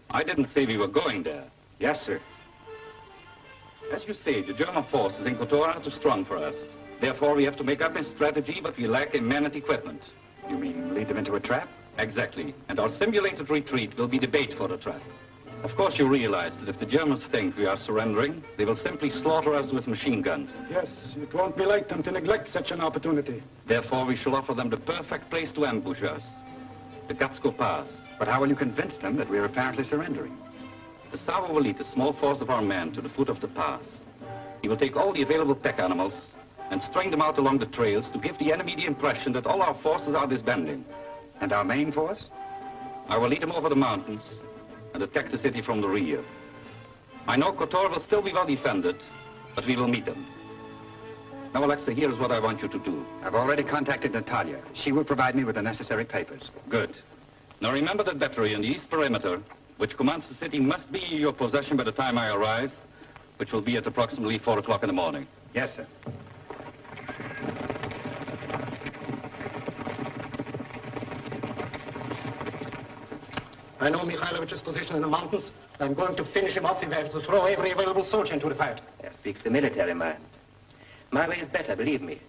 I didn't say we were going there. Yes, sir. As you say, the German forces in Kotor are too strong for us. Therefore, we have to make up in strategy, but we lack in men and equipment. You mean lead them into a trap? Exactly. And our simulated retreat will be the bait for the trap. Of course, you realize that if the Germans think we are surrendering, they will simply slaughter us with machine guns. Yes, it won't be like them to neglect such an opportunity. Therefore, we shall offer them the perfect place to ambush us. The Gatsko Pass. But how will you convince them that we are apparently surrendering? The Savo will lead a small force of our men to the foot of the pass. He will take all the available pack animals and string them out along the trails to give the enemy the impression that all our forces are disbanding. And our main force? I will lead them over the mountains and attack the city from the rear. I know Kotor will still be well defended, but we will meet them. Now, Alexa, here is what I want you to do. I've already contacted Natalia. She will provide me with the necessary papers. Good. Now, remember that battery in the east perimeter, which commands the city, must be in your possession by the time I arrive, which will be at approximately 4 o'clock in the morning. Yes, sir. I know Mihailović's position in the mountains. I'm going to finish him off if I have to throw every available soldier into the fight. There speaks the military mind. My way is better, believe me.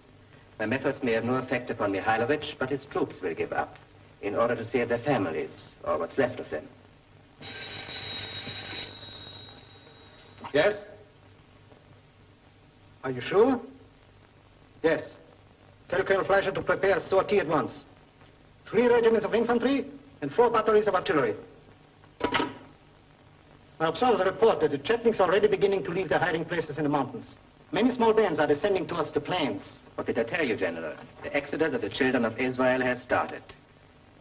My methods may have no effect upon Mihailović, but his troops will give up in order to save their families, or what's left of them. Yes? Are you sure? Yes. Tell Colonel Fleischer to prepare a sortie at once. 3 regiments of infantry and 4 batteries of artillery. I observe the report that the Chetniks are already beginning to leave their hiding places in the mountains. Many small bands are descending towards the plains. What did I tell you, General? The exodus of the children of Israel has started.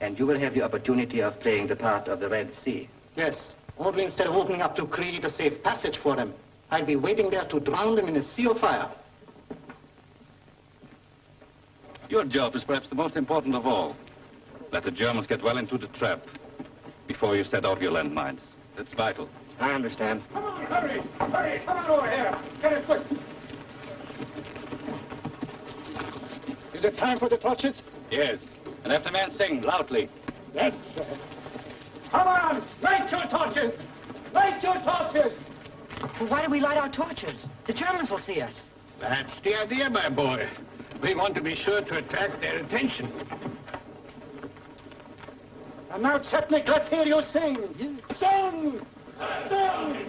And you will have the opportunity of playing the part of the Red Sea. Yes, only instead of opening up to create a safe passage for them, I'll be waiting there to drown them in a sea of fire. Your job is perhaps the most important of all. Let the Germans get well into the trap before you set off your landmines. It's vital. I understand. Come on, hurry! Hurry! Come on over here! Get it quick! Is it time for the torches? Yes. And have the men sing loudly. Yes, sir. Come on! Light your torches! Light your torches! Well, why do we light our torches? The Germans will see us. That's the idea, my boy. We want to be sure to attract their attention. And now, Chetnik, let's hear you sing. Sing! Sing!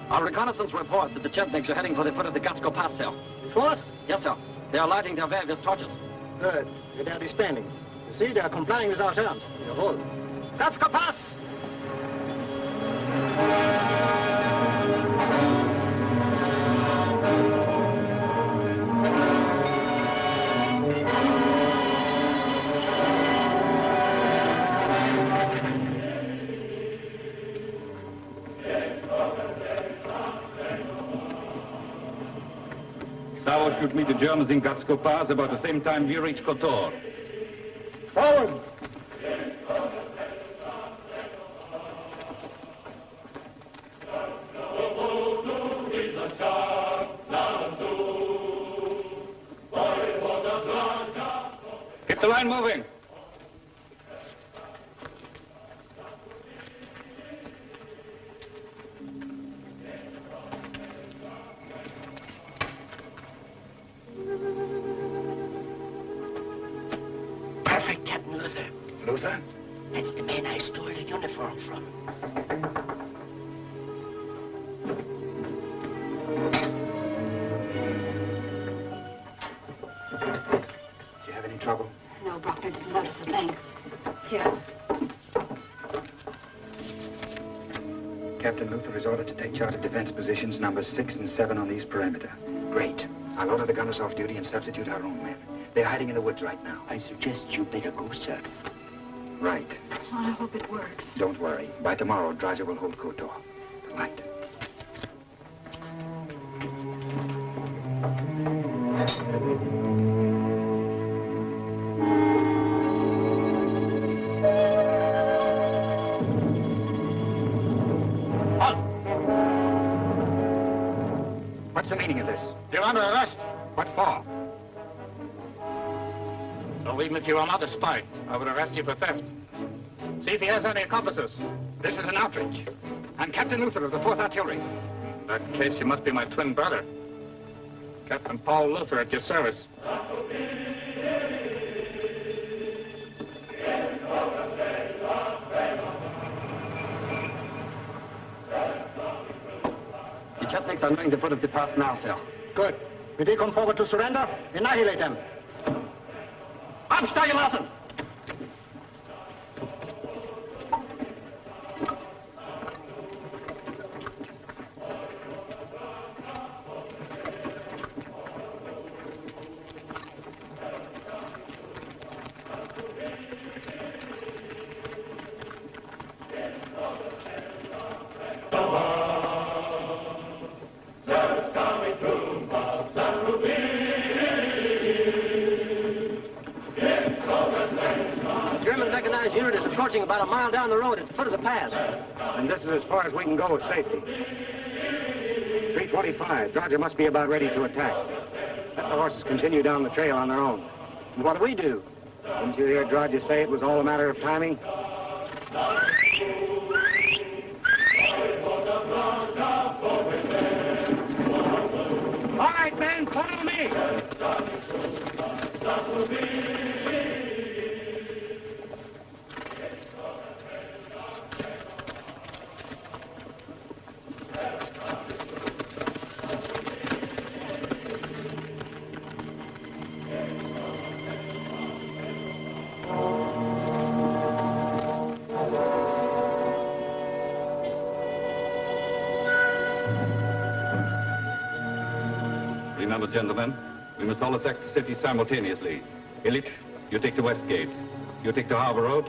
Our reconnaissance reports that the Chetniks are heading for the foot of the Gatsko Pass, sir. Force? Yes, sir. They are lighting their various torches. Good. They are disbanding. You see, they are complying with our terms. They hold. Gatsko Pass! Savo should meet the Germans in Gatsko Pass about the same time we reach Kotor. Forward! Keep the line moving. Perfect, Captain Luther. Luther? That's the man I stole the uniform from. trouble? No, Brockman didn't notice a thing. Here. Captain Luther is ordered to take charge of defense positions numbers 6 and 7 on the east perimeter. Great. I'll order the gunners off duty and substitute our own men. They're hiding in the woods right now. I suggest you better go, sir. Right. Oh, I hope it works. Don't worry. By tomorrow, Драже will hold Kotor. Right. What's the meaning of this? You're under arrest. What for? So even if you are not a spy, I would arrest you for theft. See if he has any accomplices. This is an outrage. I'm Captain Luther of the 4th Artillery. In that case, you must be my twin brother. Captain Paul Luther at your service. The Chetniks are nearing the foot of the pass now, sir. Good. Will they come forward to surrender? Annihilate them. Absteigen lassen! About a mile down the road at the foot of the pass. And this is as far as we can go with safety. 3:25. Драже must be about ready to attack. Let the horses continue down the trail on their own. And what do we do? Didn't you hear Драже say it was all a matter of timing? All right, men, follow me. Remember, gentlemen, we must all attack the city simultaneously. Illich, you take the west gate. You take the harbor road.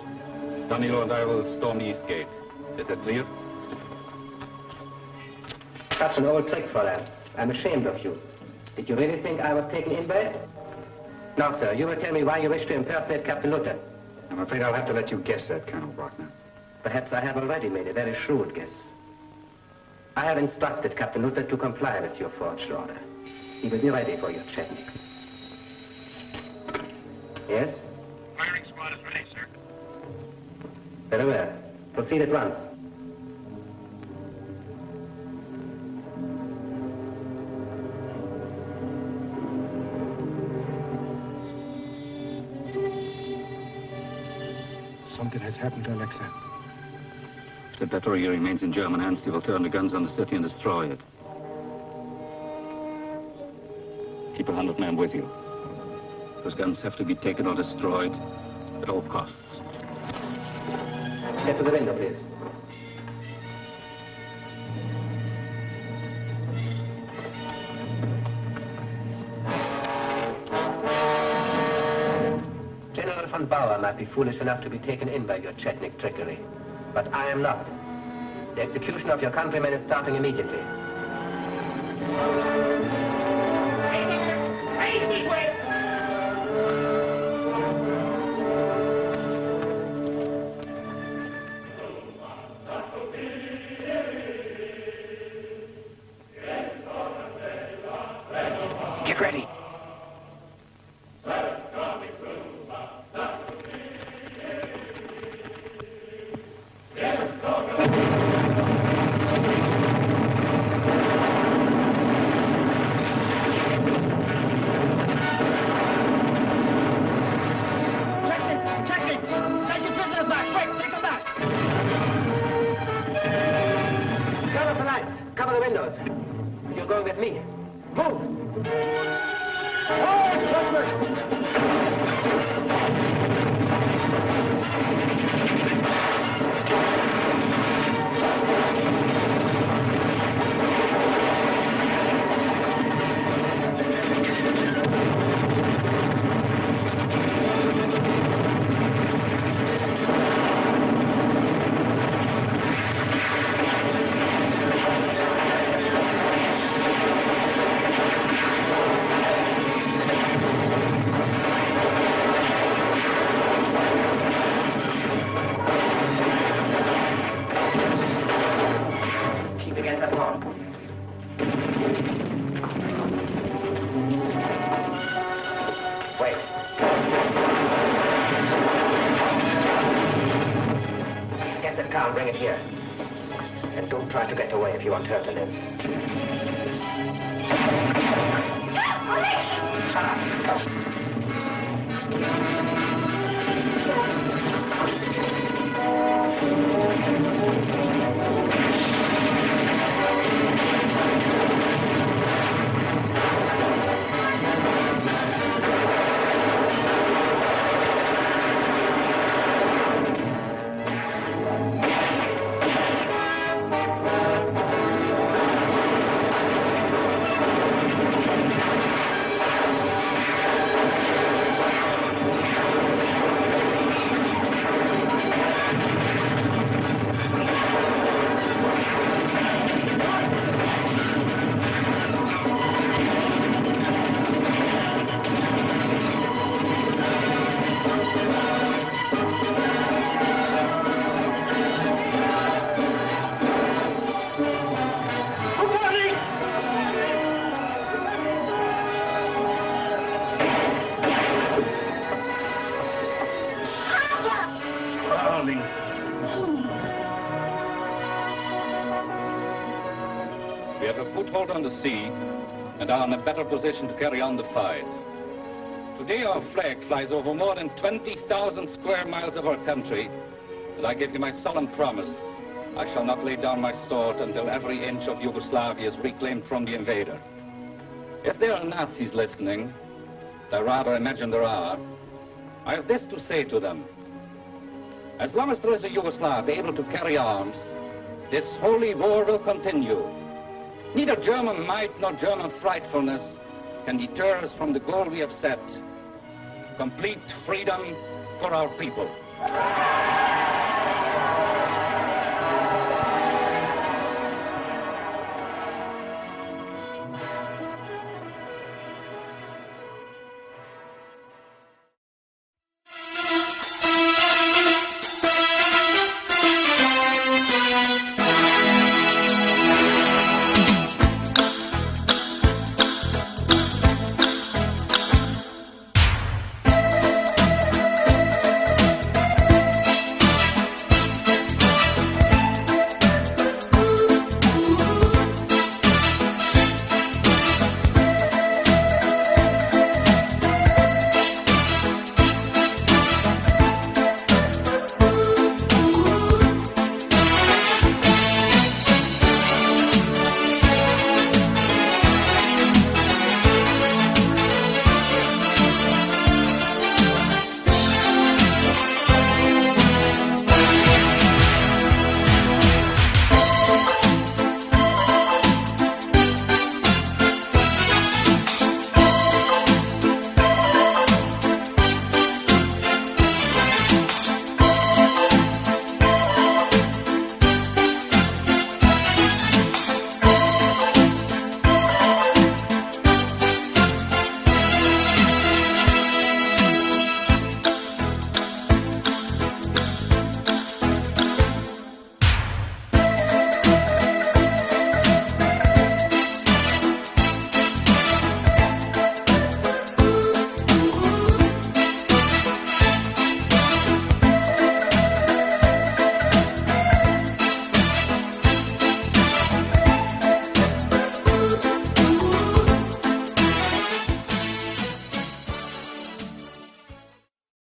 Danilo and I will storm the east gate. Is that clear? That's an old trick, Fräulein. I'm ashamed of you. Did you really think I was taken in by it? Now, sir, you will tell me why you wish to impersonate Captain Luther. I'm afraid I'll have to let you guess that, Colonel Brockner. Perhaps I have already made a very shrewd guess. I have instructed Captain Luther to comply with your forged order. He will be ready for your Chetniks. Yes? Firing squad is ready, sir. Very well. Proceed at once. Something has happened to Alexa. If the battery remains in German hands, they will turn the guns on the city and destroy it. Keep 100 men with you. Those guns have to be taken or destroyed at all costs. Step to the window, please. General von Bauer might be foolish enough to be taken in by your Chetnik trickery, but I am not. The execution of your countrymen is starting immediately. Get ready. Move! Oh, car and bring it here. And don't try to get away if you want her to live. On the sea and are in a better position to carry on the fight. Today our flag flies over more than 20,000 square miles of our country, and I give you my solemn promise, I shall not lay down my sword until every inch of Yugoslavia is reclaimed from the invader. If there are Nazis listening, I rather imagine there are, I have this to say to them. As long as there is a Yugoslav able to carry arms, this holy war will continue. Neither German might nor German frightfulness can deter us from the goal we have set. Complete freedom for our people.